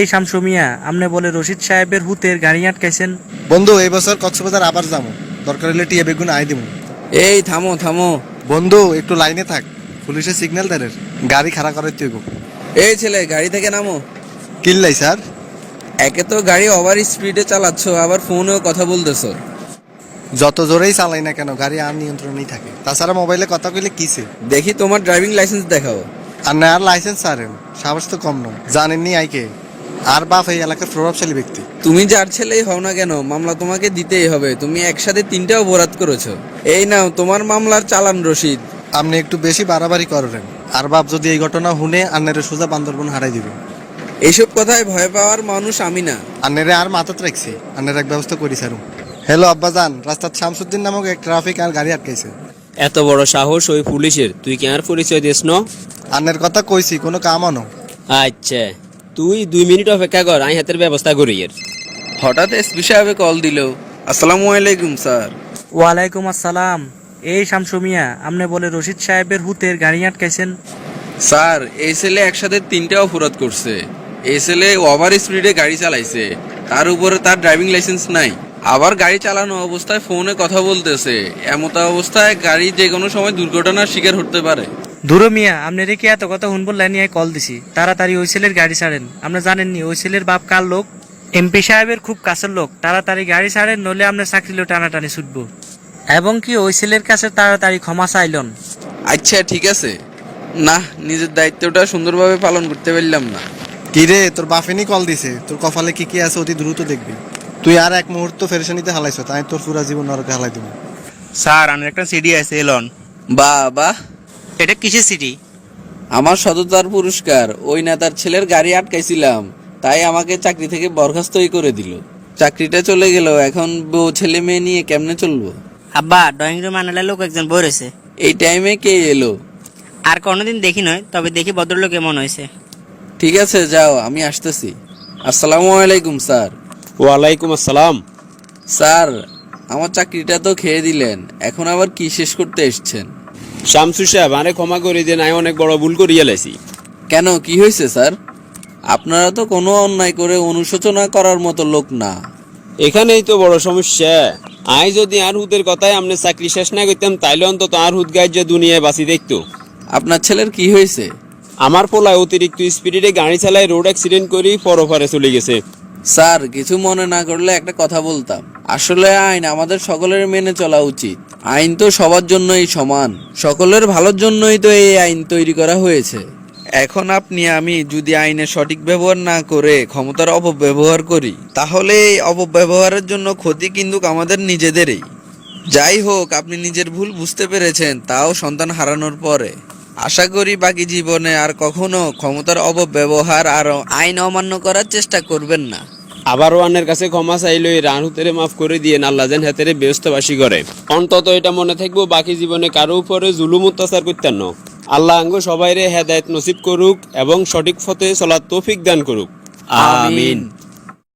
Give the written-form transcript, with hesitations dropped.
এই শামসু মিয়া, আমনে বলে রশিদ সাহেবের হুতের গাড়ি আটকাইছেন। বন্ধু এই বছর কক্সবাজার আবার যাবো, দরকার হলে টিয়া বেগুন আই দিব। এই থামো থামো। বন্ধু একটু লাইনে থাক, পুলিশের সিগন্যাল দেয়, গাড়ি খাড়া করে তুই গো। এই ছেলে গাড়ি থেকে নামো। কিল্লাই স্যার? একে তো গাড়ি ওভার স্পিডে চালাচ্ছ, আবার ফোনেও কথা বলতেছো। যত জোরেই চালাই না কেন গাড়ি আর নিয়ন্ত্রণেই থাকে। তাছাড়া মোবাইলে কথা কইলে কিসে? দেখি তোমার ড্রাইভিং লাইসেন্স দেখাও। আর না আর লাইসেন্স ছাড়েন, সাহস তো কম নয়। জানেননি আইকে আর বাপ এই এলাকার প্রভাবশালী ব্যক্তি। তুমি যার ছেলেই হও না কেন, মামলা তোমাকে দিতেই হবে। তুমি একসাথে 3টা অপরাধ করেছো। এই নাও তোমার মামলার চালান রশিদ। আপনি একটু বেশি বাড়াবাড়ি করেন, আর বাপ যদি এই ঘটনা শুনে আন্নারে সোজা বান্দরবন হারাই দিবে। এইসব কথায় ভয় পাওয়ার মানুষ আমি না। আন্নারে আর মাথাত রাখছি, আন্নার এক ব্যবস্থা করি স্যার। হ্যালো আব্বাজান, রাস্তার শামসুদ্দিন নামক এক ট্রাফিক আর গাড়ি আটকাইছে। এত বড় সাহস ওই পুলিশের, তুই কি আর পরিচয় দিস ন? আন্নের কথা কইছি, কোনো কাম আনো। আচ্ছা, তুই 2 মিনিট অপেক্ষা কর, আমি হাতের ব্যবস্থা করি এর। হঠাৎ এসপি সাহেবে কল দিল। আসসালামু আলাইকুম স্যার। ওয়ালাইকুম আসসালাম। এই শামসু মিয়া, আমনে বলে রশিদ সাহেবের হুতের গাড়ি আটকাইছেন। স্যার এই ছেলে একসাথে 3টা অপরাধ করছে। এই ছেলে ওভার স্পিডে গাড়ি চালাইছে, তার উপরে তার ড্রাইভিং লাইসেন্স নাই। আবার গাড়ি চালানো অবস্থায় ফোনে কথা বলতেছে। এমত অবস্থায় গাড়ি যে কোনো সময় দুর্ঘটনার শিকার হতে পারে। ধুরো মিয়া, আপনি রেখে এত কথা শুনবো লাইনে কল দিছি। তাড়াতাড়ি ওই ছেলের গাড়ি ছাড়েন। আপনি জানেননি ওই ছেলের বাপ কার লোক? এমপি সাহেবের খুব কাছের লোক। তাড়াতাড়ি গাড়ি ছাড়েন, নইলে আপনার চাকরিও টানাটানি ছুটবো। এবং কি ওই ছেলের কাছে তাড়াতাড়ি ক্ষমা চাইলন। আচ্ছা ঠিক আছে। না, নিজের দায়িত্বটা সুন্দরভাবে পালন করতে পারলাম না। কি রে, তোর বাফেনি কল দিছে? তোর কপালে কি কি আছে অতি দ্রুত দেখবি। তুই আর এক মুহূর্ত ফেরেশানিতে হালাইছ, তাই তোর পুরা জীবন নরকে হালাই দিব। স্যার আমার একটা সিডি আছে এলন। বাহ বাহ, এটা কিসের সিডি? আমার সততার পুরস্কার। ওই নেতার ছেলের গাড়ি আটকাইছিলাম, তাই আমাকে চাকরি থেকে বরখাস্তই করে দিল। চাকরিটা চলে গেল, এখন বউ ছেলে মেয়ে নিয়ে কেমনে চলবো? আব্বা, ড্রয়িং রুম আনালে লোক একজন বই রয়েছে। এই টাইমে কে এলো? আর কোনোদিন দেখি নয়, তবে দেখি ভদ্রলোক এমন হয়েছে। ঠিক আছে যাও, আমি আসতেছি। আসসালামু আলাইকুম স্যার। ওয়ালাইকুম আসসালাম। স্যার আমার চাকরিটা তো খেয়ে দিলেন, এখন আবার কি শেষ করতে এসছেন? শামসু সাহেব, আরে ক্ষমা করে দেন, আমি অনেক বড় ভুল করিয়া লাইছি। কেন, কি হয়েছে স্যার? আপনারা তো কোনো অন্যায় করে অনুশোচনা করার মতো লোক না। এখানেই তো বড় সমস্যা। আই যদি আর হুদের কথায় আমনে চাকরি শেষ না করতাম, তাইলে অন্তত আর হুদ গাইজ দুনিয়ায় বাঁচি দেখতো। আপনার ছেলের কি হয়েছে? আমার পোলায় অতিরিক্ত স্পিডে গাড়ি চালায় রোড অ্যাক্সিডেন্ট করি পরপারে চলে গেছে। স্যার কিছু মনে না করলে একটা কথা বলতাম। আসলে আইন আমাদের সকলের মেনে চলা উচিত। আইন তো সবার জন্যই সমান, সকলের ভালোর জন্যই তো এই আইন তৈরি করা হয়েছে। এখন আপনি আমি যদি আইনের সঠিক ব্যবহার না করে ক্ষমতার অপব্যবহার করি, তাহলে এই অপব্যবহারের জন্য ক্ষতি কিন্তু আমাদের নিজেদেরই। যাই হোক, আপনি নিজের ভুল বুঝতে পেরেছেন, তাও সন্তান হারানোর পরে। আশা করি বাকি জীবনে আর কখনো ক্ষমতার অপব্যবহার আর আইন অমান্য করার চেষ্টা করবেন না। আবার ওয়ানের কাছে ক্ষমা চাইলে রানহুতেরে মাফ করে দিয়ে আল্লাহ যেন হাতেরে ব্যস্তবাসী করে। অন্তত এটা মনে থাকবো, বাকি জীবনে কারো উপরে জুলুম অত্যাচার করতেন না। আল্লাহ আঙ্গ সবাইরে হেদায়েত নসিব করুক এবং সঠিক পথে চলার তৌফিক দান করুক। আমিন।